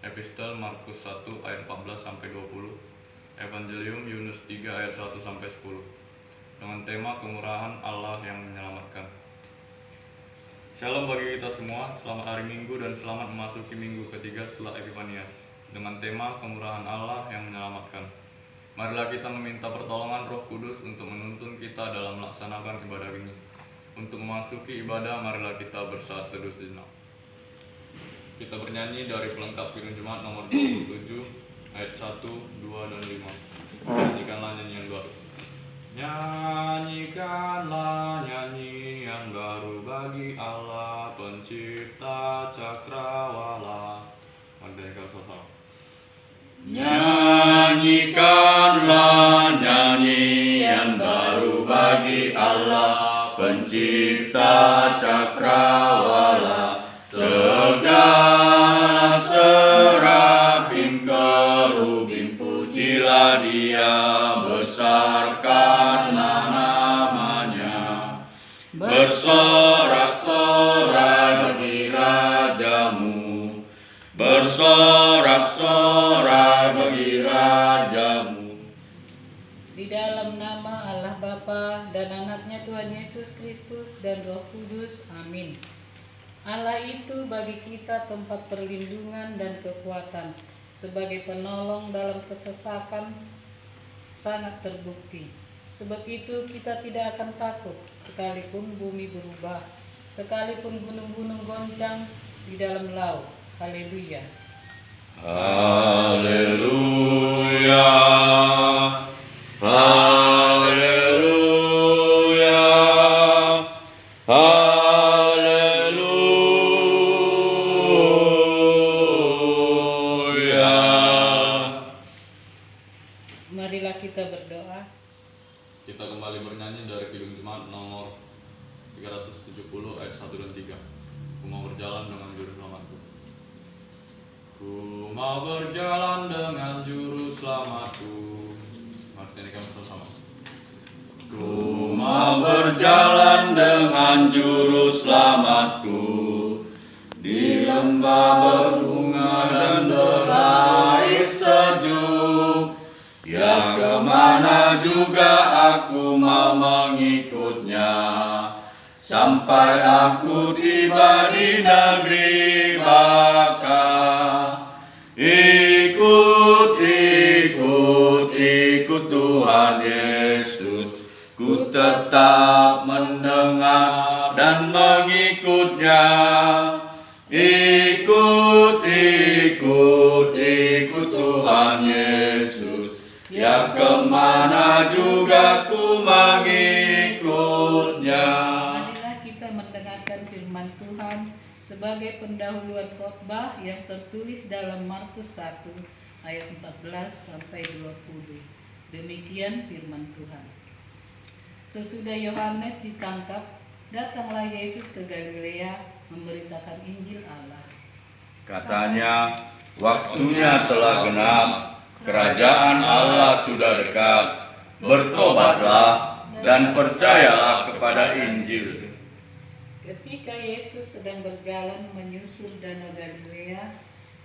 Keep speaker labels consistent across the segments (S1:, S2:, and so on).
S1: Epistel Markus 1 ayat 14-20, Evangelium Yunus 3 ayat 1-10, dengan tema kemurahan Allah yang menyelamatkan. Shalom bagi kita semua, selamat hari Minggu dan selamat memasuki minggu ketiga setelah Epifanias, dengan tema kemurahan Allah yang menyelamatkan. Marilah kita meminta pertolongan Roh Kudus untuk menuntun kita dalam melaksanakan ibadah ini. Untuk memasuki ibadah, marilah kita bersaat teduh sejenak. Kita bernyanyi dari pelengkap Kidung Jemaat nomor 27 ayat 1, 2, dan 5. Nyanyikanlah nyanyian baru. Nyanyikanlah nyanyian baru bagi Allah pencipta cakrawala. Merdeka sosok.
S2: Nyanyikanlah nyanyian baru bagi Allah pencipta cakrawala. Segala serafim kerubim pujilah Dia, besarkanlah namanya. Bersorak-sorai bagi Rajamu, bersorak-sorai bagi Rajamu.
S3: Di dalam nama Allah Bapa dan Anaknya Tuhan Yesus Kristus dan Roh Kudus. Amin. Allah itu bagi kita tempat perlindungan dan kekuatan, sebagai penolong dalam kesesakan sangat terbukti. Sebab itu kita tidak akan takut, sekalipun bumi berubah, sekalipun gunung-gunung goncang di dalam laut. Haleluya.
S2: Haleluya. Haleluya. Haleluya.
S3: Marilah kita berdoa.
S1: Kita kembali bernyanyi dari Kidung Jemaat nomor 370 ayat 1 dan 3. Ku mau berjalan dengan juru selamatku. Ku mau berjalan dengan juru selamatku. Mari nyanyikan bersama-sama.
S2: Ku mau berjalan dengan juru selamatku di lembah berbunga dan berair sejuk. Ya, kemana juga aku mau mengikutnya, sampai aku tiba di negeri baka. Ikut, ikut, ikut Tuhan Yesus. Ku tetap mendengar dan mengikutnya. Ikut, ikut, ikut Tuhan Yesus. Ya, kemana juga ku mengikutnya.
S3: Marilah kita mendengarkan firman Tuhan sebagai pendahuluan khotbah yang tertulis dalam Markus 1 ayat 14-20. Demikian firman Tuhan. Sesudah Yohanes ditangkap, datanglah Yesus ke Galilea memberitakan Injil Allah.
S2: Katanya, waktunya telah genap, kerajaan Allah sudah dekat. Bertobatlah dan percayalah kepada Injil.
S3: Ketika Yesus sedang berjalan menyusur danau Galilea,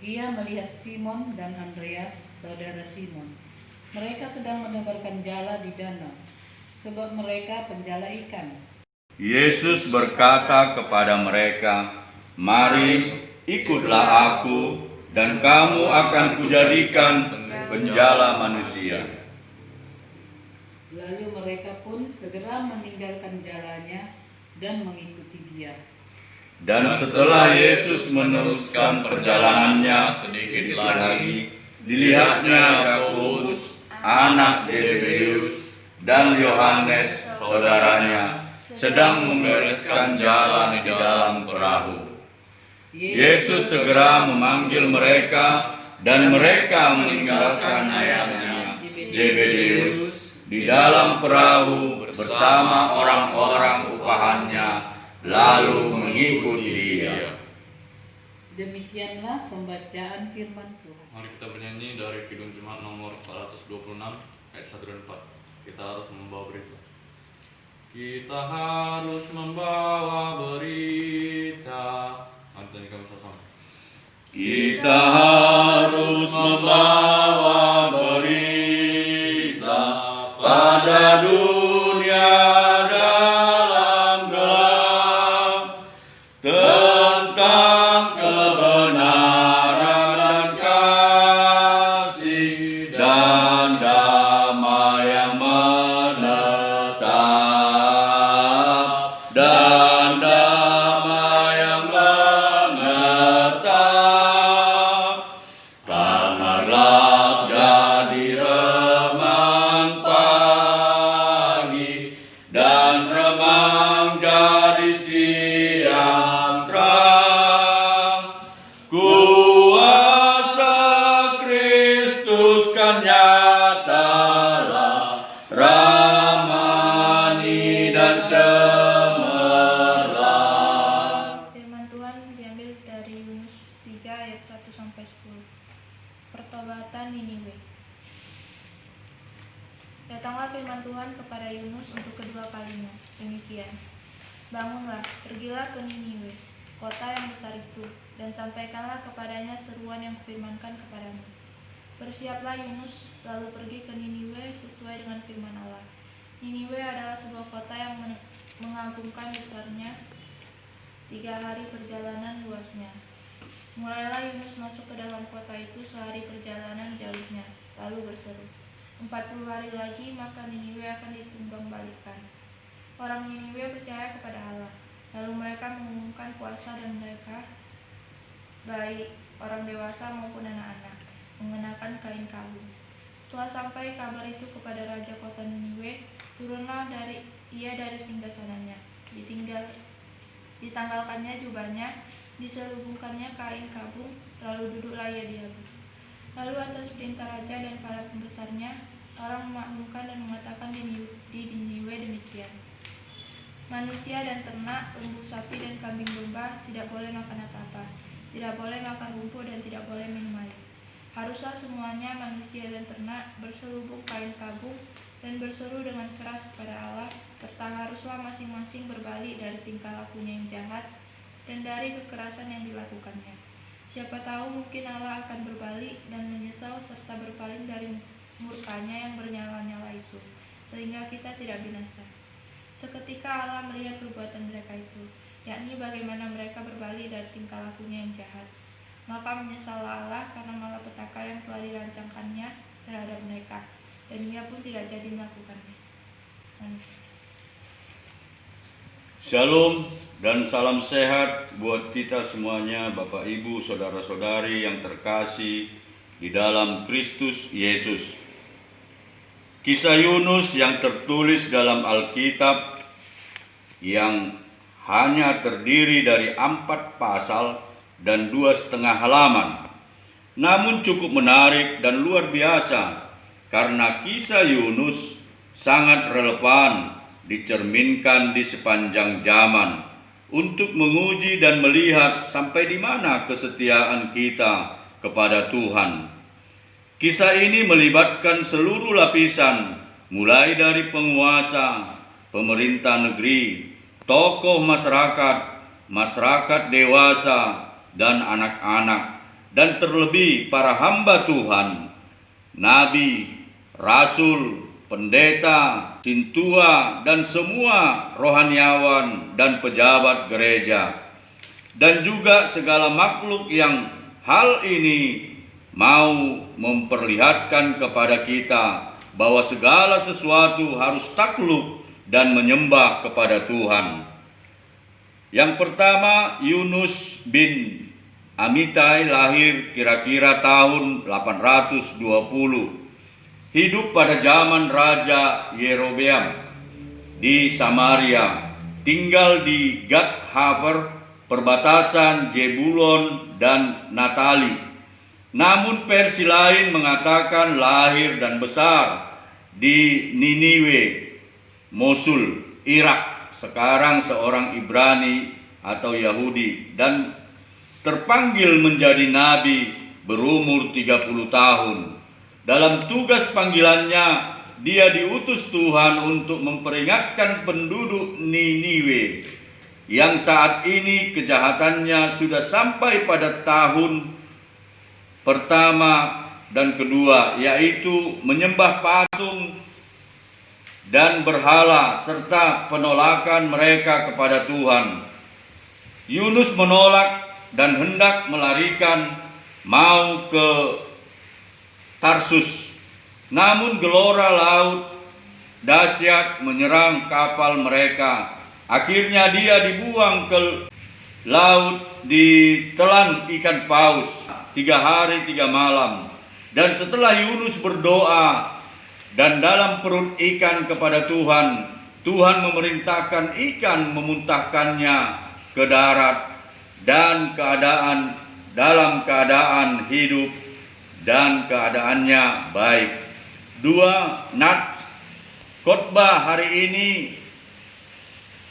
S3: ia melihat Simon dan Andreas, saudara Simon. Mereka sedang menebarkan jala di danau, sebab mereka penjala ikan.
S2: Yesus berkata kepada mereka, "Mari, ikutlah aku, dan kamu akan kujadikan penjala manusia."
S3: Lalu mereka pun segera meninggalkan jalannya dan mengikuti Dia.
S2: Dan setelah Yesus meneruskan perjalanannya sedikit lagi, dilihatnya Yakobus, anak Zebedeus, dan Yohanes, saudaranya, sedang membereskan jalan di dalam perahu. Yesus segera memanggil mereka, dan mereka meninggalkan ayahnya Zebedeus di dalam perahu bersama orang-orang upahannya, lalu mengikut Dia.
S3: Demikianlah pembacaan firman Tuhan.
S1: Mari kita bernyanyi dari Kidung Jemaat nomor 426 ayat 1 dan 4. Kita harus membawa berita. Kita harus membawa berita. Mari kita bersama.
S2: Kita harus membawa berita pada dunia dalam gelap tentang kebenaran dan kasih dan damai yang menetap dan damai yang menetap karena gelap jadi remang pagi dan remang jadi siang terang. Kuasa Kristus kan nyatalah, ramani dan cemerlang.
S4: Firman Tuhan diambil dari Yunus 3 ayat 1-10. Pertobatan Niniwe. Datanglah firman Tuhan kepada Yunus untuk kedua kalinya. Demikian. Bangunlah, pergilah ke Niniwe, kota yang besar itu, dan sampaikanlah kepadanya seruan yang kufirmankan kepadamu. Bersiaplah Yunus, lalu pergi ke Niniwe sesuai dengan firman Allah. Niniwe adalah sebuah kota yang mengagumkan besarnya, 3 hari perjalanan luasnya. Mulailah Yunus masuk ke dalam kota itu sehari perjalanan jauhnya, lalu berseru, 40 hari lagi maka Niniwe akan ditunggangbalikan. Orang Niniwe percaya kepada Allah, lalu mereka mengumumkan puasa dan mereka, baik orang dewasa maupun anak-anak, mengenakan kain kabung. Setelah sampai kabar itu kepada raja kota Niniwe, turunlah ia dari singgasananya, ditanggalkannya jubahnya, diselubungkannya kain kabung, lalu duduklah ia di abu. Lalu atas perintah raja dan para pembesarnya, orang memakmurkan dan mengatakan di Niniwe demikian. Manusia dan ternak, lembu sapi dan kambing domba tidak boleh makan apa-apa, tidak boleh makan rumput dan tidak boleh minum air. Haruslah semuanya manusia dan ternak berselubung kain kabung dan berseru dengan keras kepada Allah, serta haruslah masing-masing berbalik dari tingkah lakunya yang jahat dan dari kekerasan yang dilakukannya. Siapa tahu mungkin Allah akan berbalik dan menyesal serta berpaling dari murkanya yang bernyala-nyala itu, sehingga kita tidak binasa. Seketika Allah melihat perbuatan mereka itu, yakni bagaimana mereka berbalik dari tingkah lakunya yang jahat. Maka menyesallah Allah karena malapetaka yang telah dirancangkannya terhadap mereka, dan ia pun tidak jadi melakukannya. Amin.
S2: Shalom dan salam sehat buat kita semuanya, Bapak Ibu, saudara-saudari yang terkasih di dalam Kristus Yesus. Kisah Yunus yang tertulis dalam Alkitab yang hanya terdiri dari 4 pasal dan 2,5 halaman, namun cukup menarik dan luar biasa karena kisah Yunus sangat relevan dicerminkan di sepanjang zaman untuk menguji dan melihat sampai di mana kesetiaan kita kepada Tuhan. Kisah ini melibatkan seluruh lapisan, mulai dari penguasa, pemerintah negeri, tokoh masyarakat dewasa, dan anak-anak, dan terlebih para hamba Tuhan, nabi, rasul, pendeta, sintua, dan semua rohaniawan dan pejabat gereja, dan juga segala makhluk yang hal ini mau memperlihatkan kepada kita bahwa segala sesuatu harus takluk dan menyembah kepada Tuhan. Yang pertama, Yunus bin Amitai lahir kira-kira tahun 820. Hidup pada zaman Raja Yerobeam di Samaria, tinggal di Gad-Hafer, perbatasan Jebulon dan Natali. Namun versi lain mengatakan lahir dan besar di Niniwe, Mosul, Irak, sekarang seorang Ibrani atau Yahudi, dan terpanggil menjadi nabi berumur 30 tahun. Dalam tugas panggilannya, dia diutus Tuhan untuk memperingatkan penduduk Niniwe yang saat ini kejahatannya sudah sampai pada tahun pertama dan kedua, yaitu menyembah patung dan berhala serta penolakan mereka kepada Tuhan. Yunus menolak dan hendak melarikan mau ke Tarsus. Namun gelora laut dahsyat menyerang kapal mereka. Akhirnya dia dibuang ke laut, ditelan ikan paus 3 hari 3 malam. Dan setelah Yunus berdoa dan dalam perut ikan kepada Tuhan, Tuhan memerintahkan ikan memuntahkannya ke darat dan dalam keadaan hidup dan keadaannya baik. 2. Nats khotbah hari ini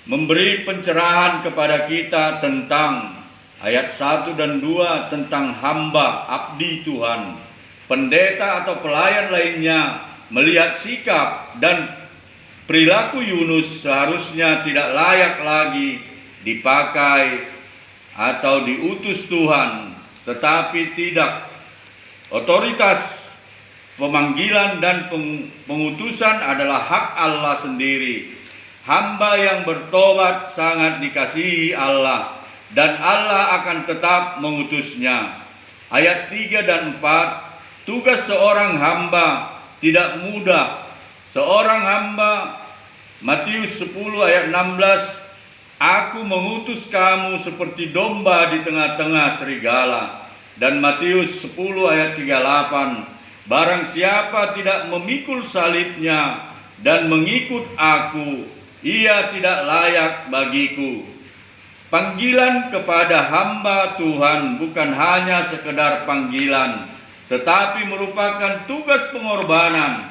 S2: memberi pencerahan kepada kita tentang ayat 1 dan 2 tentang hamba abdi Tuhan. Pendeta atau pelayan lainnya melihat sikap dan perilaku Yunus seharusnya tidak layak lagi dipakai atau diutus Tuhan, tetapi tidak. Otoritas pemanggilan dan pengutusan adalah hak Allah sendiri. Hamba yang bertobat sangat dikasihi Allah, dan Allah akan tetap mengutusnya. Ayat 3 dan 4, tugas seorang hamba tidak mudah. Seorang hamba, Matius 10 ayat 16, aku mengutus kamu seperti domba di tengah-tengah serigala. Dan Matius 10 ayat 38, barang siapa tidak memikul salibnya dan mengikut aku, ia tidak layak bagiku. Panggilan kepada hamba Tuhan bukan hanya sekedar panggilan, tetapi merupakan tugas pengorbanan.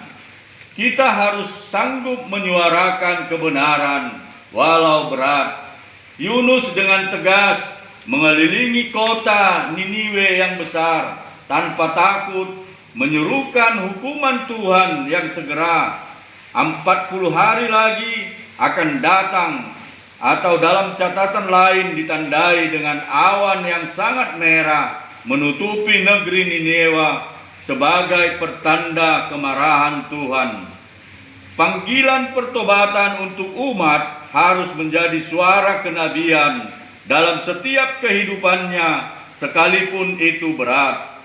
S2: Kita harus sanggup menyuarakan kebenaran walau berat. Yunus dengan tegas mengelilingi kota Niniwe yang besar tanpa takut, menyerukan hukuman Tuhan yang segera 40 hari lagi akan datang, atau dalam catatan lain ditandai dengan awan yang sangat merah menutupi negeri Nineveh sebagai pertanda kemarahan Tuhan. Panggilan pertobatan untuk umat harus menjadi suara kenabian dalam setiap kehidupannya, sekalipun itu berat.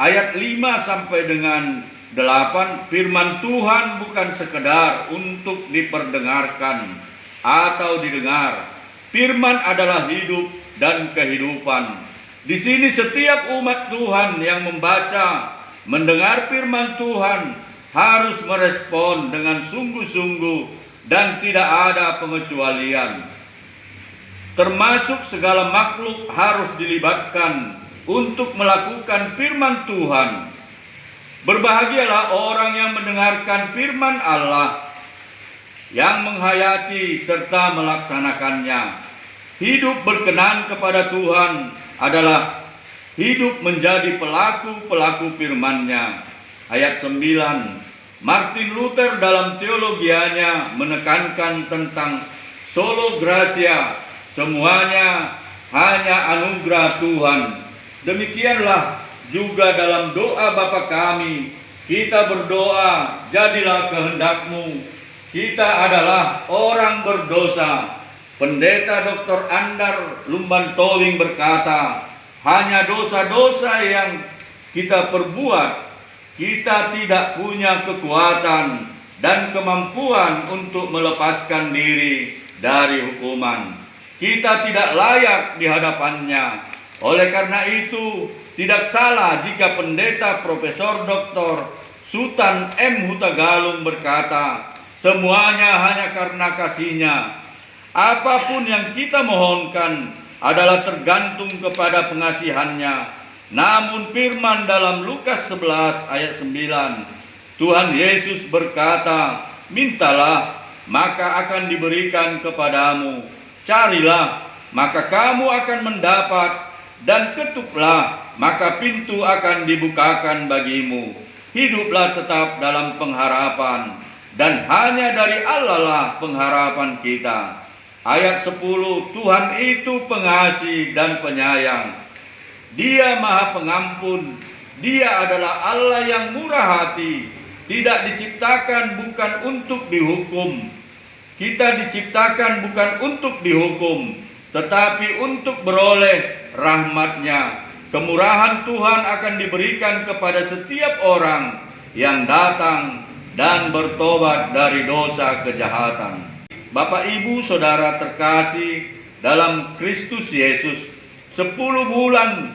S2: Ayat 5 sampai dengan 8, firman Tuhan bukan sekedar untuk diperdengarkan atau didengar. Firman adalah hidup dan kehidupan. Di sini setiap umat Tuhan yang membaca, mendengar firman Tuhan harus merespon dengan sungguh-sungguh dan tidak ada pengecualian. Termasuk segala makhluk harus dilibatkan untuk melakukan firman Tuhan. Berbahagialah orang yang mendengarkan firman Allah, yang menghayati serta melaksanakannya. Hidup berkenan kepada Tuhan adalah hidup menjadi pelaku-pelaku firman-Nya. Ayat 9, Martin Luther dalam teologianya menekankan tentang solo gratia, semuanya hanya anugerah Tuhan. Demikianlah juga dalam doa Bapa kami, kita berdoa, jadilah kehendak-Mu. Kita adalah orang berdosa. Pendeta Dr. Andar Lumban Towing berkata, hanya dosa-dosa yang kita perbuat, kita tidak punya kekuatan dan kemampuan untuk melepaskan diri dari hukuman. Kita tidak layak di hadapannya. Oleh karena itu, tidak salah jika pendeta Profesor Dr. Sultan M. Hutagalung berkata, semuanya hanya karena kasih-Nya. Apapun yang kita mohonkan adalah tergantung kepada pengasihan-Nya. Namun firman dalam Lukas 11 ayat 9, Tuhan Yesus berkata, mintalah, maka akan diberikan kepadamu. Carilah, maka kamu akan mendapat. Dan ketuklah, maka pintu akan dibukakan bagimu. Hiduplah tetap dalam pengharapan, dan hanya dari Allah lah pengharapan kita. Ayat 10, Tuhan itu pengasih dan penyayang. Dia Maha Pengampun. Dia adalah Allah yang murah hati, tidak diciptakan bukan untuk dihukum. Kita diciptakan bukan untuk dihukum, tetapi untuk beroleh rahmat-Nya. Kemurahan Tuhan akan diberikan kepada setiap orang yang datang dan bertobat dari dosa kejahatan. Bapak, Ibu, Saudara terkasih dalam Kristus Yesus, 10 bulan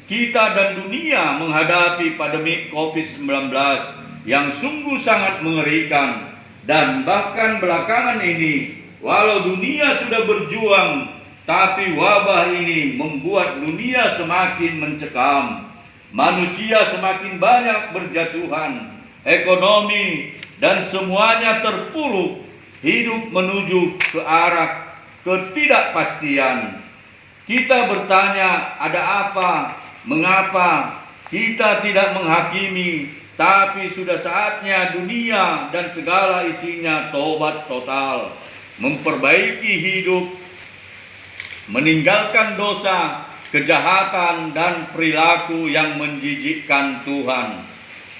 S2: kita dan dunia menghadapi pandemi COVID-19 yang sungguh sangat mengerikan. Dan bahkan belakangan ini, walau dunia sudah berjuang, tapi wabah ini membuat dunia semakin mencekam. Manusia semakin banyak berjatuhan, ekonomi dan semuanya terpuruk. Hidup menuju ke arah ketidakpastian. Kita bertanya, ada apa? Mengapa? Kita tidak menghakimi, tapi sudah saatnya dunia dan segala isinya tobat total, memperbaiki hidup, meninggalkan dosa, kejahatan, dan perilaku yang menjijikkan Tuhan.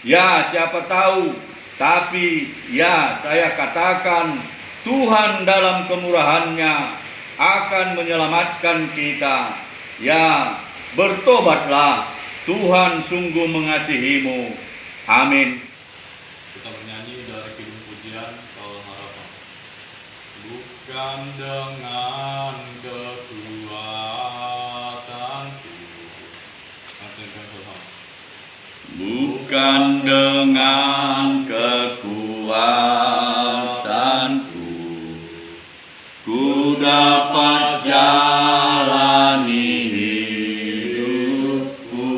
S2: Ya, siapa tahu, tapi ya saya katakan, Tuhan dalam kemurahan-Nya akan menyelamatkan kita. Ya, bertobatlah, Tuhan sungguh mengasihimu. Amin.
S1: Kita bernyanyi dari Kidung Pujian Kawal Harapan. Bukan dengan kekuatanku. Artikan bersama.
S2: Bukan dengan kekuatanku ku dapat jalani hidupku,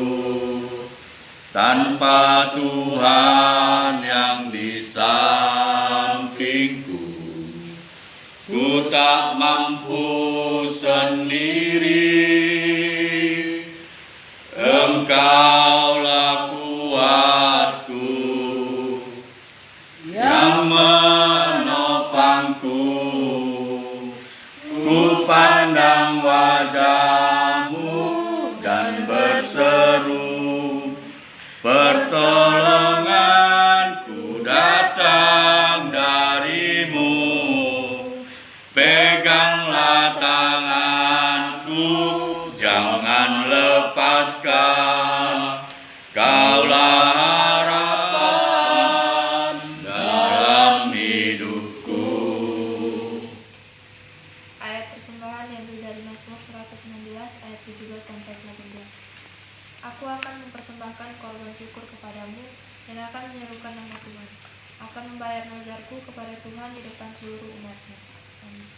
S2: tanpa Tuhan yang di sampingku, ku tak mampu sendiri. Engkaulah kuatku yang menopangku. Ku pandang wajah-Mu dan berseru, pertolonganku datang dari-Mu. Peganglah tanganku, jangan lepaskan. Kaulah harapan dalam hidupku.
S4: Ayat persembahan diambil dari Mazmur 119 ayat 17-18. Aku akan mempersembahkan korban syukur kepadamu dan akan menyerukan nama Tuhan. Akan membayar nazarku kepada Tuhan di depan seluruh umat-Nya. Amin.